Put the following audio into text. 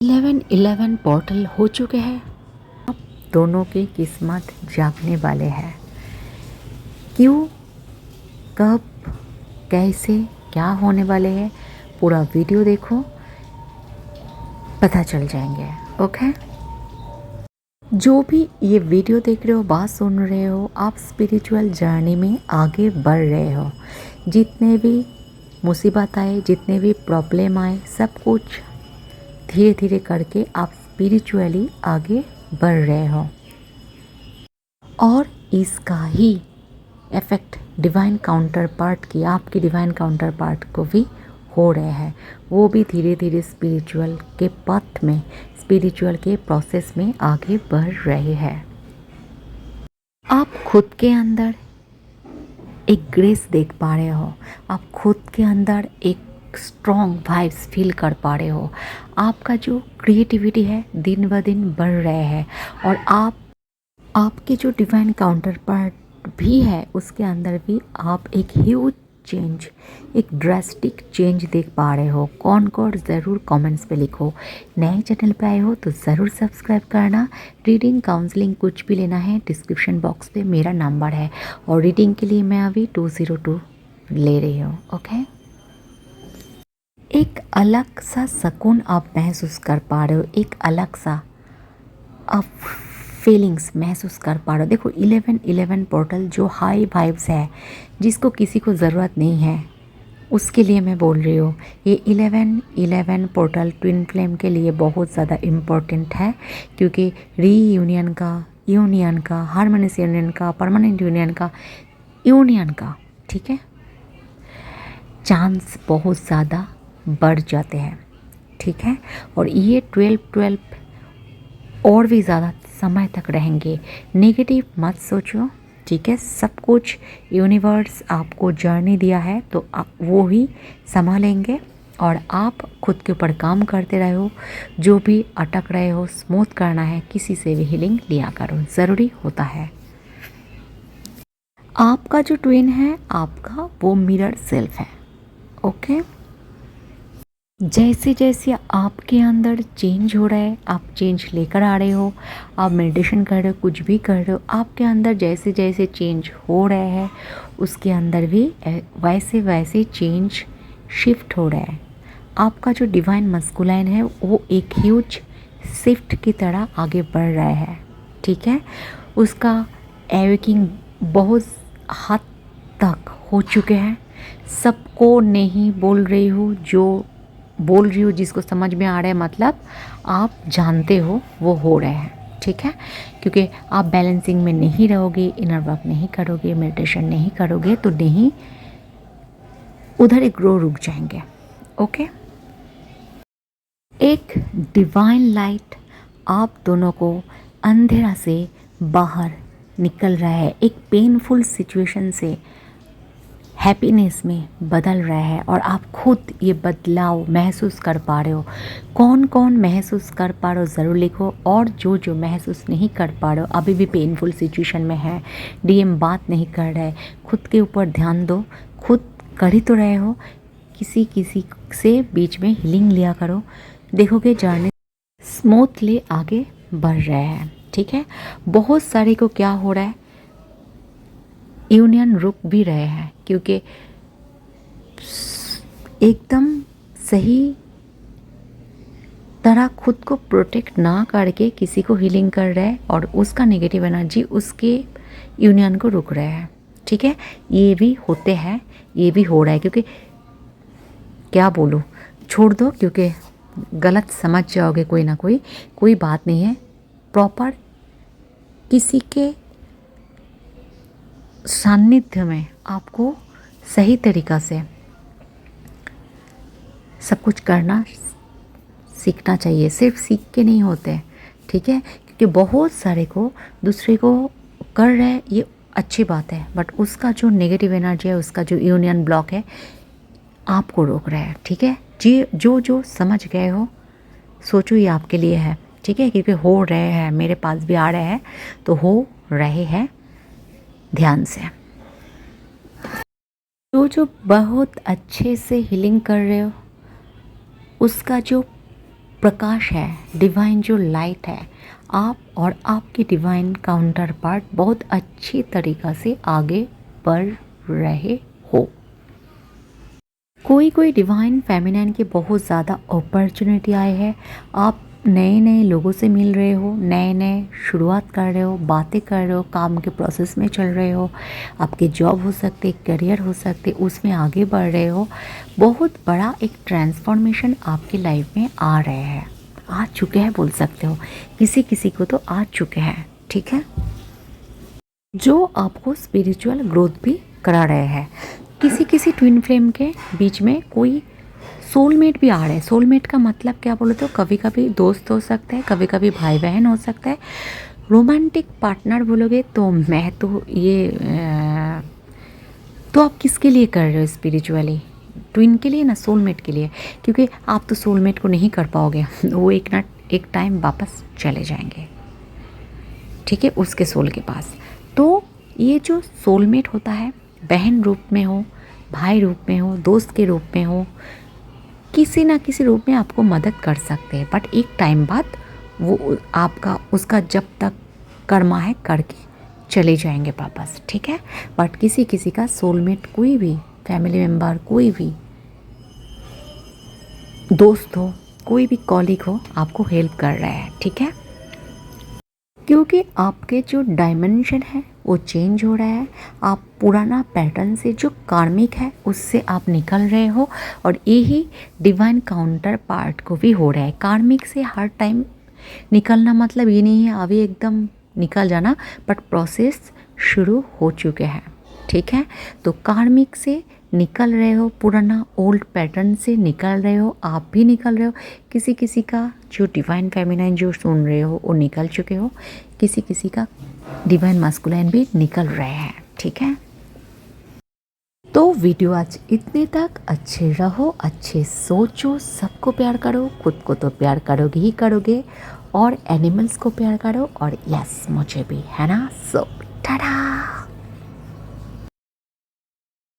11-11 portal हो चुके हैं। अब दोनों की किस्मत जागने वाले हैं। क्यों, कब, कैसे, क्या होने वाले हैं, पूरा वीडियो देखो, पता चल जाएंगे। ओके, जो भी ये वीडियो देख रहे हो, बात सुन रहे हो, आप स्पिरिचुअल जर्नी में आगे बढ़ रहे हो। जितने भी मुसीबत आए, जितने भी प्रॉब्लम आए, सब कुछ धीरे धीरे करके आप स्पिरिचुअली आगे बढ़ रहे हो और इसका ही इफेक्ट डिवाइन काउंटर पार्ट की, आपकी डिवाइन काउंटर पार्ट को भी हो रहे हैं। वो भी धीरे धीरे स्पिरिचुअल के पथ में, स्पिरिचुअल के प्रोसेस में आगे बढ़ रहे हैं। आप खुद के अंदर एक ग्रेस देख पा रहे हो, आप खुद के अंदर एक स्ट्रॉन्ग वाइब्स फील कर पा रहे हो। आपका जो क्रिएटिविटी है दिन ब दिन बढ़ रहे हैं और आपके जो डिवाइन काउंटर पार्ट भी है उसके अंदर भी आप एक ह्यूज चेंज, एक ड्रास्टिक चेंज देख पा रहे हो। कौन कौन ज़रूर कमेंट्स पे लिखो। नए चैनल पे आए हो तो ज़रूर सब्सक्राइब करना। रीडिंग, काउंसलिंग कुछ भी लेना है, डिस्क्रिप्शन बॉक्स पे मेरा नंबर है और रीडिंग के लिए मैं अभी 202 ले रही हूँ। ओके, एक अलग सा सुकून आप महसूस कर पा रहे हो, एक अलग सा आप फीलिंग्स महसूस कर पा रहे हो। देखो 11-11 पोर्टल जो हाई वाइब्स है, जिसको किसी को ज़रूरत नहीं है, उसके लिए मैं बोल रही हूँ। ये 11-11 पोर्टल ट्विन फ्लेम के लिए बहुत ज़्यादा इम्पोर्टेंट है, क्योंकि रीयूनियन का, यूनियन का, हारमोनियस यूनियन का, परमानेंट यूनियन का, यूनियन का, ठीक है, चांस बहुत ज़्यादा बढ़ जाते हैं। ठीक है, और ये 12-12 और भी ज़्यादा समय तक रहेंगे। नेगेटिव मत सोचो, ठीक है। सब कुछ यूनिवर्स आपको जर्नी दिया है तो वो ही संभालेंगे और आप खुद के ऊपर काम करते रहो। जो भी अटक रहे हो, स्मूथ करना है, किसी से भी हीलिंग लिया करो, ज़रूरी होता है। आपका जो ट्विन है, आपका वो मिरर सेल्फ है। ओके, जैसे जैसे आपके अंदर चेंज हो रहा है, आप चेंज लेकर आ रहे हो, आप मेडिटेशन कर रहे हो, कुछ भी कर रहे हो, आपके अंदर जैसे जैसे चेंज हो रहा है उसके अंदर भी वैसे वैसे चेंज शिफ्ट हो रहा है। आपका जो डिवाइन मस्कुलाइन है वो एक ह्यूज शिफ्ट की तरह आगे बढ़ रहा है। ठीक है, उसका एवेकिंग बहुत हद तक हो चुके हैं। सबको नहीं बोल रही हूँ, जो बोल रही हूँ जिसको समझ में आ रहा है, मतलब आप जानते हो वो हो रहे हैं। ठीक है, क्योंकि आप बैलेंसिंग में नहीं रहोगे, इनर वर्क नहीं करोगे, मेडिटेशन नहीं करोगे तो नहीं, उधर एक ग्रो रुक जाएंगे। ओके, एक डिवाइन लाइट आप दोनों को अंधेरा से बाहर निकल रहा है, एक पेनफुल सिचुएशन से हैप्पीनेस में बदल रहा है और आप खुद ये बदलाव महसूस कर पा रहे हो। कौन कौन महसूस कर पा रहे हो ज़रूर लिखो, और जो जो महसूस नहीं कर पा रहे हो, अभी भी पेनफुल सिचुएशन में है, डीएम बात नहीं कर रहा है, खुद के ऊपर ध्यान दो। खुद कर ही तो रहे हो, किसी किसी से बीच में हीलिंग लिया करो, देखोगे जर्नी स्मूथली आगे बढ़ रहा है। ठीक है, बहुत सारे को क्या हो रहा है, यूनियन रुक भी रहे हैं, क्योंकि एकदम सही तरह खुद को प्रोटेक्ट ना करके किसी को हीलिंग कर रहा है और उसका नेगेटिव एनर्जी उसके यूनियन को रुक रहा है। ठीक है, ये भी होते हैं, ये भी हो रहा है, क्योंकि क्या बोलूँ, छोड़ दो, क्योंकि गलत समझ जाओगे कोई बात नहीं है। प्रॉपर किसी के सानिध्य में आपको सही तरीक़ा से सब कुछ करना सीखना चाहिए, सिर्फ सीख के नहीं होते। ठीक है, क्योंकि बहुत सारे को दूसरे को कर रहे हैं, ये अच्छी बात है, बट उसका जो नेगेटिव एनर्जी है, उसका जो यूनियन ब्लॉक है, आपको रोक रहा है। ठीक है जी, जो जो समझ गए हो सोचो ये आपके लिए है। ठीक है, क्योंकि हो रहे हैं, मेरे पास भी आ रहे हैं तो हो रहे हैं, ध्यान से। जो जो बहुत अच्छे से हीलिंग कर रहे हो, उसका जो प्रकाश है, डिवाइन जो लाइट है, आप और आपके डिवाइन काउंटर पार्ट बहुत अच्छी तरीक़ा से आगे बढ़ रहे हो। कोई डिवाइन फेमिनाइन की बहुत ज़्यादा अपॉर्चुनिटी आए हैं। आप नए नए लोगों से मिल रहे हो, नए नए शुरुआत कर रहे हो, बातें कर रहे हो, काम के प्रोसेस में चल रहे हो, आपके जॉब हो सकते, करियर हो सकते, उसमें आगे बढ़ रहे हो। बहुत बड़ा एक ट्रांसफॉर्मेशन आपकी लाइफ में आ रहे हैं, आ चुके हैं बोल सकते हो, किसी किसी को तो आ चुके हैं, ठीक है, जो आपको स्पिरिचुअल ग्रोथ भी करा रहे हैं। किसी किसी ट्विन फ्लेम के बीच में कोई सोलमेट भी आ रहे हैं। सोलमेट का मतलब क्या बोले तो कभी कभी दोस्त हो सकता है, कभी कभी भाई बहन हो सकता है। रोमांटिक पार्टनर बोलोगे तो मैं तो ये तो आप किसके लिए कर रहे हो स्पिरिचुअली? ट्विन के लिए ना, सोलमेट के लिए, क्योंकि आप तो सोलमेट को नहीं कर पाओगे, वो एक ना एक टाइम वापस चले जाएंगे, ठीक है, उसके सोल के पास। तो ये जो सोलमेट होता है, बहन रूप में हो, भाई रूप में हो, दोस्त के रूप में हो, किसी ना किसी रूप में आपको मदद कर सकते हैं। बट एक टाइम बाद वो आपका उसका जब तक कर्मा है करके चले जाएंगे वापस, ठीक है। बट किसी किसी का सोलमेट, कोई भी फैमिली मेम्बर, कोई भी दोस्त हो, कोई भी कॉलीग हो, आपको हेल्प कर रहा है, ठीक है, क्योंकि आपके जो डायमेंशन है वो चेंज हो रहा है। आप पुराना पैटर्न से जो कार्मिक है उससे आप निकल रहे हो, और यही डिवाइन काउंटर पार्ट को भी हो रहा है। कार्मिक से हर टाइम निकलना मतलब ये नहीं है अभी एकदम निकल जाना, बट प्रोसेस शुरू हो चुके हैं, ठीक है। तो कार्मिक से निकल रहे हो, पुराना ओल्ड पैटर्न से निकल रहे हो, आप भी निकल रहे हो। किसी किसी का जो डिवाइन फेमिनाइन जो सुन रहे हो वो निकल चुके हो, किसी किसी का डिवाइन मास्कुलाइन भी निकल रहे हैं, ठीक है। तो वीडियो आज इतने तक। अच्छे रहो, अच्छे सोचो, सबको प्यार करो, खुद को तो प्यार करोगे ही करोगे, और एनिमल्स को प्यार करो, और यस मुझे भी, है ना। सो टाटा।